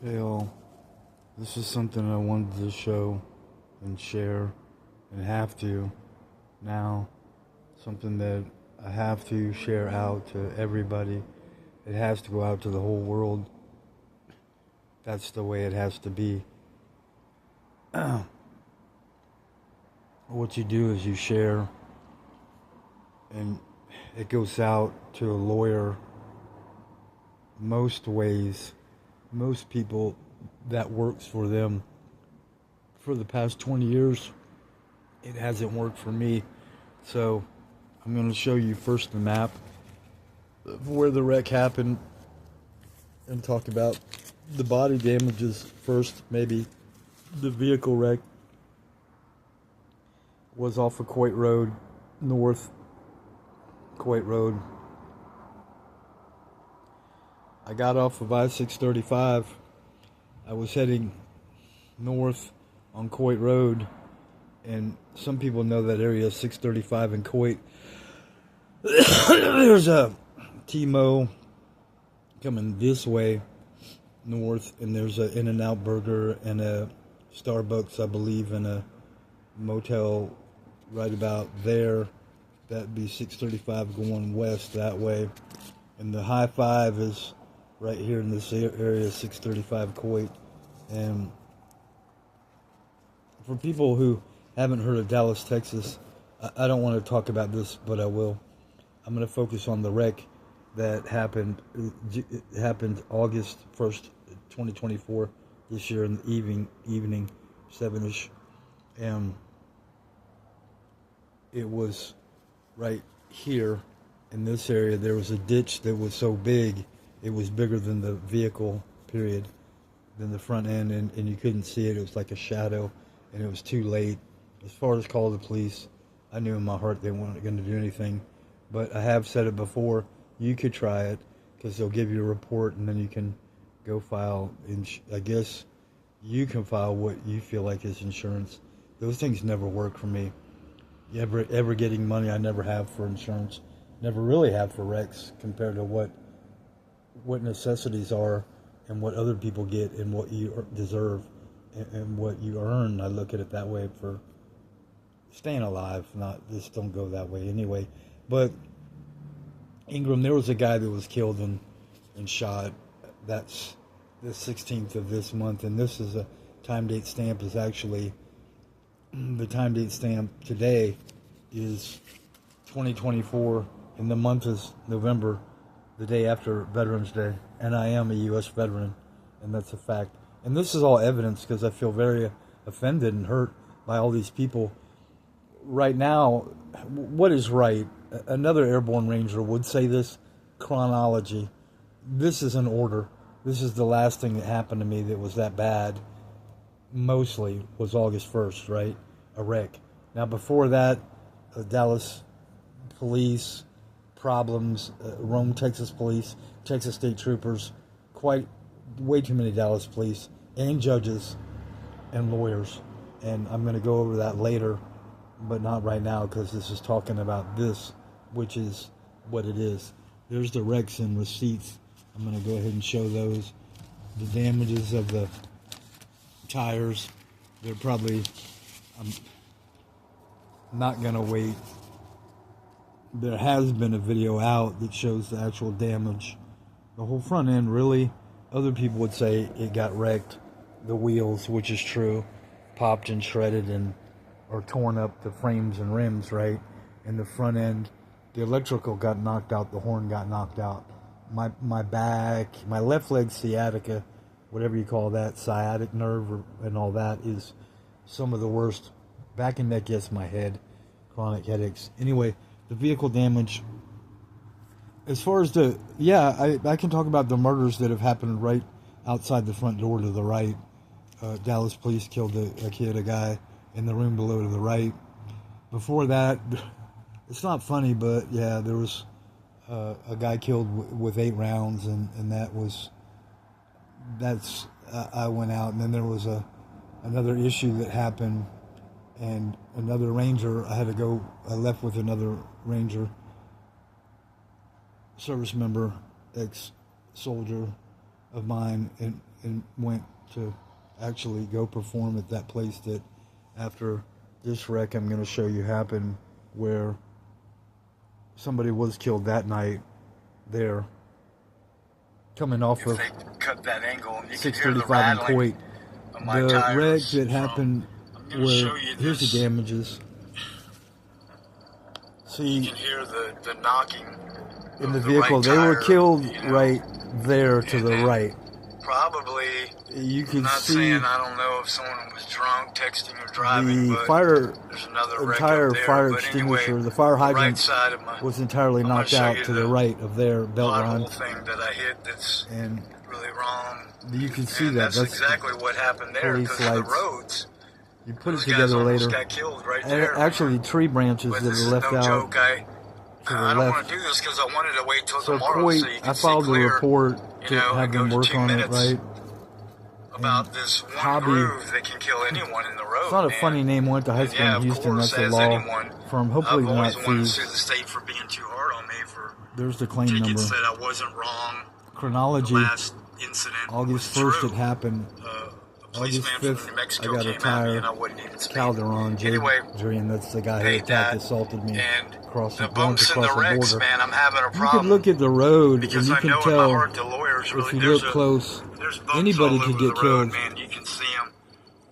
Hey all, this is something I wanted to show and share and have to now. Something that I have to share out to everybody. It has to go out to the whole world. That's the way it has to be. What you do is you share and it goes out to a lawyer. Most ways, most people that works for them for the past 20 years. It hasn't worked for me. So I'm going to show you first the map of where the wreck happened and talk about the body damages first. Maybe the vehicle wreck was off of Coit Road, North Coit Road. I got off of I-635. I was heading north on Coit Road, and some people know that area, 635 in Coit. There's a T-Mo coming this way north, and there's a In-N-Out Burger and a Starbucks, I believe, and a motel right about there. That'd be 635 going west that way. And the high five is right here in this area, 635 Coit. And for people who haven't heard of Dallas, Texas, I don't want to talk about this, but I will. I'm going to focus on the wreck that happened. It happened August 1st, 2024, this year in the evening 7-ish. And it was right here in this area. There was a ditch that was so big, it was bigger than the vehicle, period, than the front end, and you couldn't see it. It was like a shadow, and it was too late. As far as call the police, I knew in my heart they weren't going to do anything. But I have said it before, you could try it, because they'll give you a report, and then you can go file, I guess you can file what you feel like is insurance. Those things never work for me. Ever getting money, I never have for insurance. Never really have for wrecks compared to what necessities are and what other people get and what you deserve and what you earn. I look at it that way for staying alive, not just don't go that way anyway. But Ingram, there was a guy that was killed and shot. That's the 16th of this month, and this is a time date stamp is actually the time date stamp today is 2024, and the month is November, the day after Veterans Day, and I am a U.S. veteran, and that's a fact. And this is all evidence because I feel very offended and hurt by all these people. Right now, what is right? Another airborne ranger would say this, chronology. This is an order. This is the last thing that happened to me that was that bad. Mostly was August 1st, right? A wreck. Now before that, Dallas police problems, Rome, Texas police, Texas state troopers, way too many Dallas police and judges and lawyers. And I'm going to go over that later, but not right now because this is talking about this, which is what it is. There's the wrecks and receipts. I'm going to go ahead and show those. The damages of the tires, they're probably, I'm not going to wait. There has been a video out that shows the actual damage. The whole front end, really, other people would say it got wrecked. The wheels, which is true, popped and shredded and or torn up the frames and rims, right? And the front end, the electrical got knocked out, the horn got knocked out. My back, my left leg sciatica, whatever you call that, sciatic nerve and all that is some of the worst. Back and neck, yes, my head, chronic headaches. Anyway, the vehicle damage. As far as I can talk about the murders that have happened right outside the front door to the right. Dallas police killed a guy in the room below to the right. Before that, it's not funny, but yeah, there was a guy killed with 8 rounds, and I went out, and then there was another issue that happened, and another ranger, I left with another ranger, service member, ex-soldier, of mine and went to actually go perform at that place that after this wreck I'm going to show you happened, where somebody was killed that night there, coming off of cut that angle, you 635 in Coit. The wreck that happened where, here's the damages. See, you can hear the knocking in the vehicle. They were killed right there to the right. Probably. You can I'm not see. saying I don't know if someone was drunk, texting, or driving. The but fire, there's another entire wreck up there. fire But extinguisher, anyway, the fire hydrant side of my, was entirely knocked out to the right of their belt line. thing that I hit that's And really wrong. you can see And that. that's exactly what happened there police because of the lights. roads. You put it Those together guys later. got killed right there. Actually, tree branches But that this are is left no out joke. to the I don't left. want to do this because I wanted to wait till So tomorrow Coit, so you can I filed see a clear, report to have and go them to work 2 on it, minutes right? about this one Hobby. groove that can kill anyone in the road. It's not a funny name. Went to high school in Houston. That's a law firm. Hopefully I've not always wanted to thieves. sue the state for being too hard on me for There's the claim number. tickets that I wasn't wrong. Chronology. The last incident August was 1st true. it happened. A August policeman 5th, from New Mexico I got a came at me and I tire. wouldn't even speak. Calderon, Anyway, Adrian, that's the guy who paid attacked, that, assaulted me and across the the bumps and across the the wrecks, border. man, I'm having a You problem. can look at the road and because you I can know in my tell heart the lawyers if really, you there's look close, there's bumps anybody all could over get the road, killed. man. You can see them.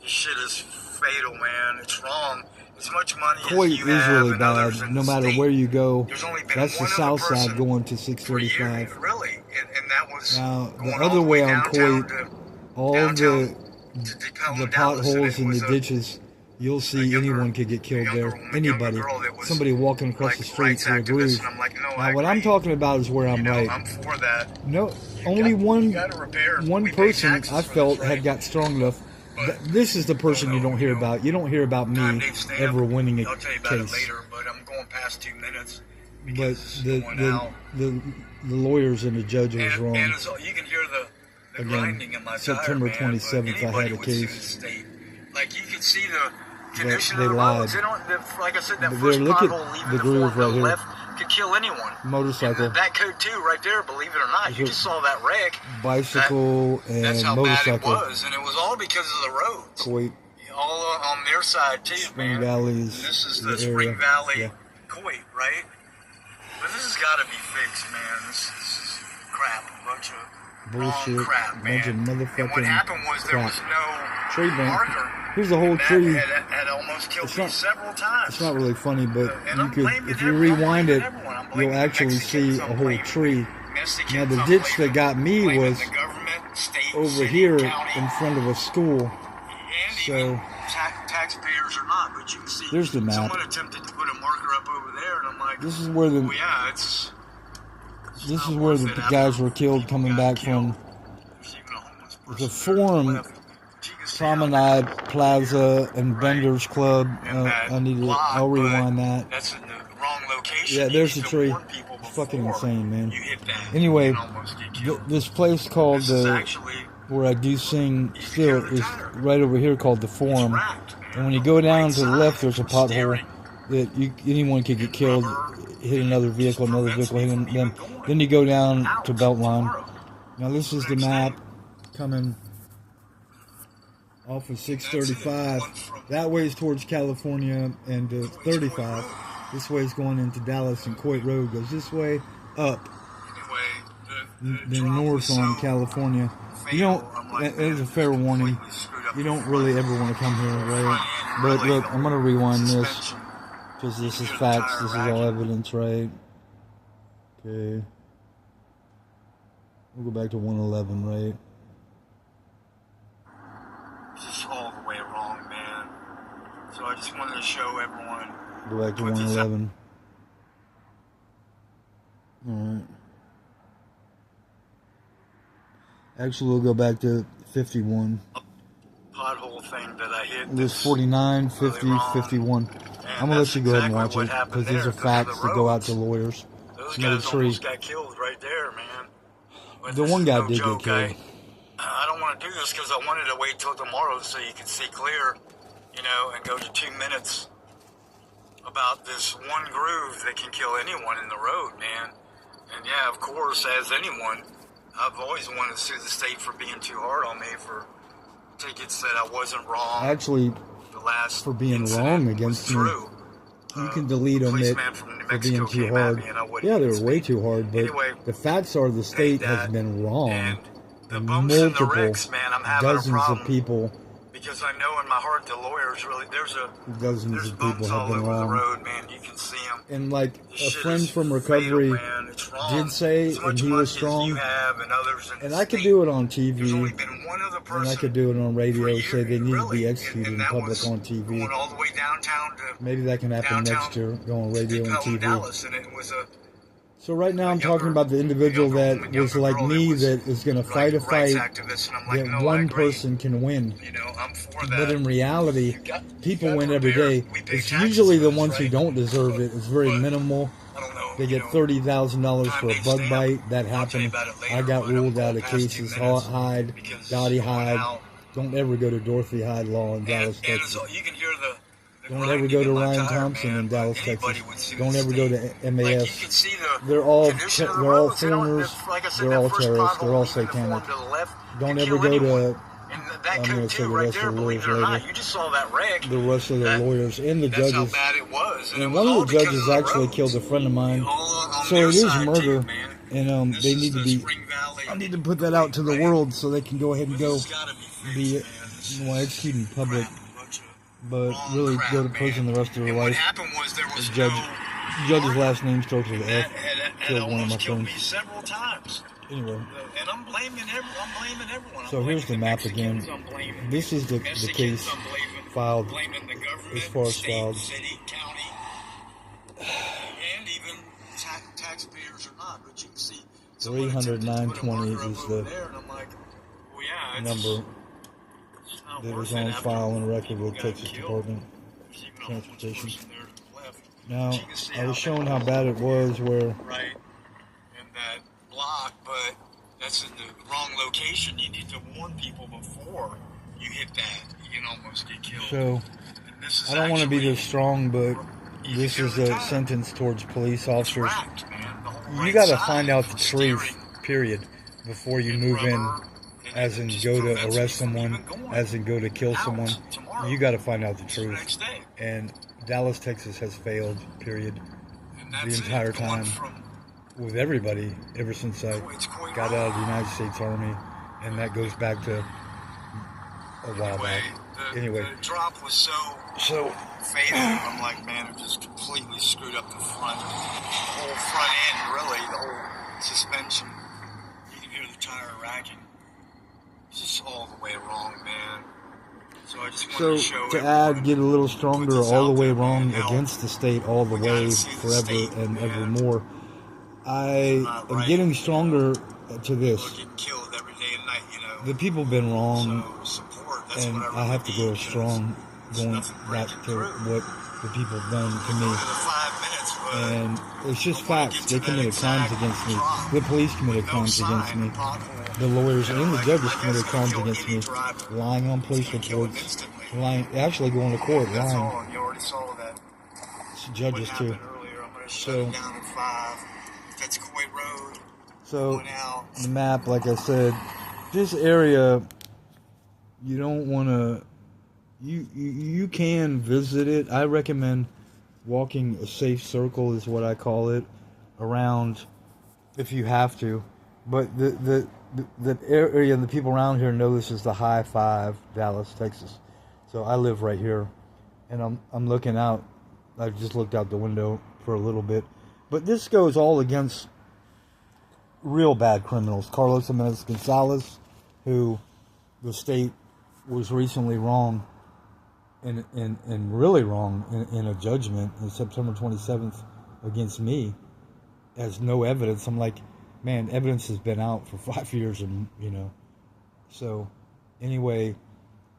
This shit is fatal, man. It's wrong. As much money Coit as you is have really and bad. others in No the matter state, where you go, there's only been that's the one south other side person going to for years, 635. really, and that was Now the going other all way on downtown Coit, to all downtown the to Tacoma, the Dallas, and potholes it and was the a ditches, you'll see younger- anyone could get killed there. a younger Anybody, girl that was, somebody walking across like, the street rights through a activist, groove. and I'm like, no, Now what I'm talking about is where I'm right. I'm for that. No, You only you gotta repair. one We pay person taxes I for felt this, had right? got strong enough. This is the person you don't hear about. You don't hear about me ever winning a I'll tell you about it case. later, but I'm going past 2 minutes. But because this is going out. the lawyers and the judge was And wrong. it's, you can hear the Again, grinding in my September tire, man, 27th, but I had a anybody would sue case. the state. Like, you can see the condition they of the lied. roads. They don't, like I said, that But first there, look at pothole leaving the the groove floor right to the here. left could kill anyone. Motorcycle, And that code too, right there, believe it or not. Is You it just saw that wreck. bicycle, That's and how motorcycle. bad it was, and it was all because of the roads. Coit, All on their side too, Spring man. Valley And is this is the the Spring area. Valley, Yeah. Coit, right? But this has got to be fixed, man. This is crap, a bunch of bullshit, wrong crap, man. bunch of And what motherfucking happened was there crap. was no Tree branch. marker. Here's the whole And that tree. had almost killed It's me not- several times. It's not really funny, but And you I'm could, blaming if you everyone. I'm rewind blaming it, everyone. I'm you'll blaming actually Mexicans. see I'm a whole blaming tree. Mexicans. Now the I'm ditch blaming- that got me blaming was the government, state, over city, here county, in front of a school. and So even taxpayers or not, but you can see there's the map. someone attempted to put a marker up over there, and I'm like, This is where the oh yeah, it's this not is where worth the it after guys were killed people coming got back killed. from. There's even a homeless It's a person there forum, left. You can see how Promenade Plaza and Vendors Club. And that I need to. block, I'll but rewind that. That's in the wrong location. Yeah, You there's need the to tree. warn people It's fucking before insane, man. you hit that. Anyway, You can almost get killed. This place called This is the actually where I do sing you still can hear the is tire. right over here called the It's Forum. wrapped, man. And when you go down Right to the side, left, there's a pothole steering. that anyone could get killed, hit another vehicle, another prevents vehicle, me hitting from them. even going Then you go down out to Beltline. tomorrow. Now this is the Next map day. coming off of 635. That way is towards California and 35. This way is going into Dallas, and Coit Road goes this way up, Anyway, the then drop north was on so California. You don't. fatal, I'm like, That is a fair warning. completely screwed up You the don't front really ever want to come here, right? end, But really, look, I'm gonna rewind this suspension. because this is Here's the facts. tire This is all racket. evidence, right? Okay. We'll go back to 111, right? It's just all the way wrong, man. So I just wanted to show everyone. Go back to Put this 111. Alright. Actually, we'll go back to 51. Pothole thing that I hit. There's that's 49, 50, really wrong. 51. And I'm gonna let you go ahead and that's watch exactly it what because happened these are there, 'cause of facts the that go out roads. to lawyers. Those Another guys tree. almost got killed right there, man. But The this one is guy no did joke, get killed. I don't want to do this because I wanted to wait till tomorrow so you could see clear, you know, and go to 2 minutes about this one groove that can kill anyone in the road, man. And yeah, of course, as anyone, I've always wanted to sue the state for being too hard on me for tickets that I wasn't wrong. Actually, the last for being incident wrong was against me, true. you can delete them for being too hard. Yeah, they were way too hard, but anyway, the facts are the state has been wrong. And the bumps and the wrecks, man, I'm having dozens a problem of people. Because I know in my heart the lawyers really Dozens of people have been all over wrong. the road, man. You can see them. And like a friend from recovery did say, and he was strong. And I could do it on TV. There's only been one other person. And I could do it on radio. years, Say they need to be really. executed in that public was on TV. Going all the way downtown to Maybe that can happen downtown next year. Go on radio and TV. Dallas, and it was a So right now I'm talking about the individual that was like me, that is going to fight a fight that one person can win. You know, I'm for that. But in reality, people win every day. It's usually the ones who don't deserve it. It's very minimal. I don't know. They get $30,000 for a bug bite. That happened. I got ruled out of cases. Hyde, Dottie Hyde. Don't ever go to Dorothy Hyde Law in Dallas, Texas. You can hear the Don't ever go to Ryan Thompson in Dallas, Texas. Don't ever go to MAS. They're all foreigners. They're all terrorists. They're all satanic. Don't ever go to, I'm going to say the rest of the lawyers later. You just saw that wreck. The rest of the lawyers and the That's judges. how bad it was. And one of the judges actually killed a friend of mine. So it is murder. And they need to be, I need to put that out to the world so they can go ahead and go be executed in public. But really go to prison the rest of their life. The judge's last name starts with F. Killed one of my friends. Several times. Anyway. And I'm blaming everyone. So here's the map again. This is the case filed, as far as filed. City, county, and even taxpayers or not. But you can see 30920 is the number that was on file and record with Texas Department of Transportation. Now, I was showing how bad it was where... Right, in that block, but that's in the wrong location. You need to warn people before you hit that. You can almost get killed. So, I don't want to be this strong, but this is a sentence towards police officers. You got to find out the truth, period, before you move in. As in go to arrest someone, as in go to kill someone. You got to find out the truth. And Dallas, Texas has failed, period, the entire time with everybody ever since I got out of the United States Army. And that goes back to a while back. Anyway. The drop was so fatal. I'm like, man, it just completely screwed up the whole front end, really, the whole suspension. You can hear the tire racking. Just all the way wrong, man. So I just wanted to show get a little stronger, all the way wrong against the state, all the way, forever and evermore. I am getting stronger to this. The people have been wrong, and I have to go strong, going back to what the people have done to me. And it's just facts. They committed crimes against me. The police committed crimes against me. The lawyers and the judges committed crimes against me. Lying on police reports. Actually going to court, lying. Judges too. So, the map, like I said, this area, you don't want to, you can visit it. I recommend walking a safe circle is what I call it, around if you have to. But the area and the people around here know this is the High Five, Dallas, Texas. So I live right here, and I'm looking out. I just looked out the window for a little bit. But this goes all against real bad criminals. Carlos Jimenez Gonzalez, who the state was recently wrong and really wrong in a judgment on September 27th against me, has no evidence. I'm like, man, evidence has been out for 5 years, and So, anyway,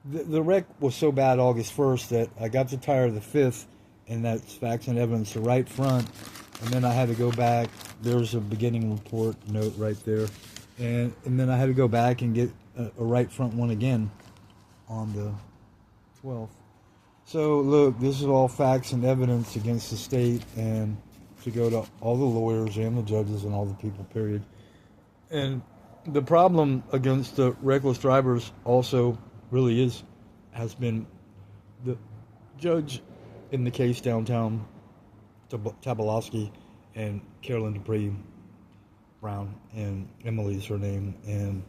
the wreck was so bad August 1st that I got the tire of the 5th, and that's facts and evidence, the right front, and then I had to go back. There's a beginning report note right there, and then I had to go back and get a right front one again on the 12th. So, look, this is all facts and evidence against the state, and to go to all the lawyers and the judges and all the people, period. And the problem against the reckless drivers also really has been the judge in the case downtown, Tabalowski, and Carolyn Dupree Brown, and Emily's her name, and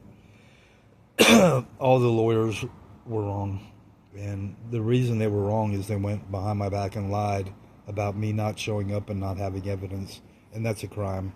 all the lawyers were wrong. And the reason they were wrong is they went behind my back and lied about me not showing up and not having evidence, and that's a crime.